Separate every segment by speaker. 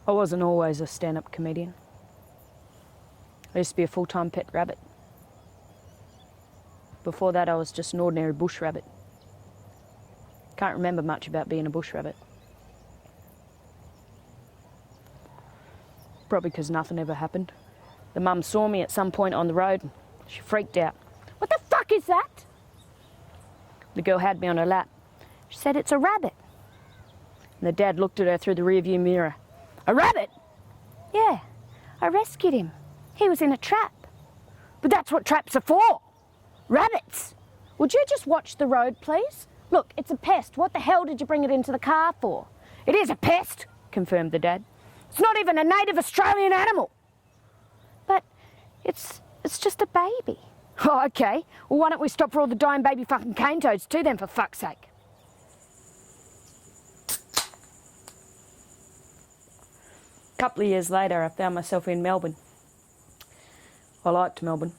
Speaker 1: I wasn't always a stand-up comedian. I used to be a full-time pet rabbit. Before that, I was just an ordinary bush rabbit. Can't remember much about being a bush rabbit. Probably because nothing ever happened. The mum saw me at some point on the road and she freaked out. "What the fuck is that?" The girl had me on her lap. She said, "It's a rabbit." And the dad looked at her through the rearview mirror. "A rabbit?" "Yeah, I rescued him. He was in a trap." "But that's what traps are for. Rabbits. Would you just watch the road, please? Look, it's a pest. What the hell did you bring it into the car for?" "It is a pest," confirmed the dad. "It's not even a native Australian animal." "But it's just a baby." "Oh, okay. Well, why don't we stop for all the dying baby fucking cane toads too then, for fuck's sake?" A couple of years later, I found myself in Melbourne. I liked Melbourne.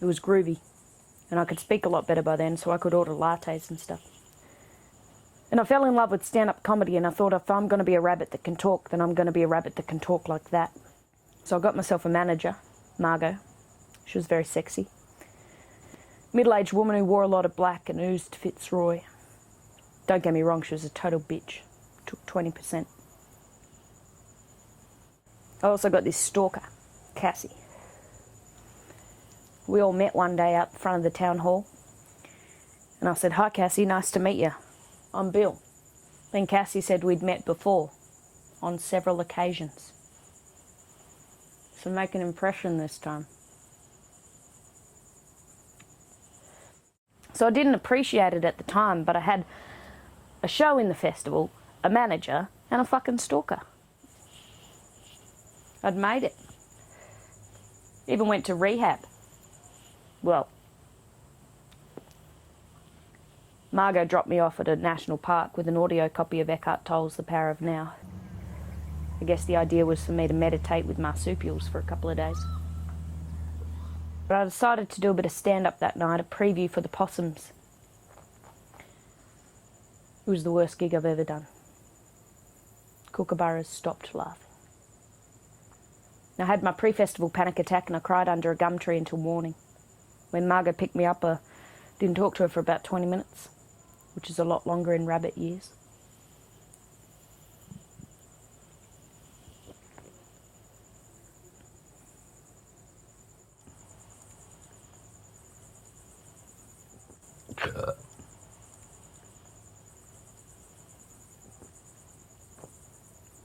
Speaker 1: It was groovy. And I could speak a lot better by then, so I could order lattes and stuff. And I fell in love with stand-up comedy, and I thought, if I'm going to be a rabbit that can talk, then I'm going to be a rabbit that can talk like that. So I got myself a manager, Margot. She was very sexy. Middle-aged woman who wore a lot of black and oozed Fitzroy. Don't get me wrong, she was a total bitch. Took 20%. I also got this stalker, Cassie. We all met one day out front of the town hall. And I said, "Hi Cassie, nice to meet you. I'm Bill." Then Cassie said we'd met before, on several occasions. So make an impression this time. So I didn't appreciate it at the time, but I had a show in the festival, a manager, and a fucking stalker. I'd made it. Even went to rehab. Well, Margot dropped me off at a national park with an audio copy of Eckhart Tolle's The Power of Now. I guess the idea was for me to meditate with marsupials for a couple of days. But I decided to do a bit of stand-up that night, a preview for the Possums. It was the worst gig I've ever done. Kookaburras stopped laughing. I had my pre-festival panic attack and I cried under a gum tree until morning. When Margot picked me up, I didn't talk to her for about 20 minutes, which is a lot longer in rabbit years.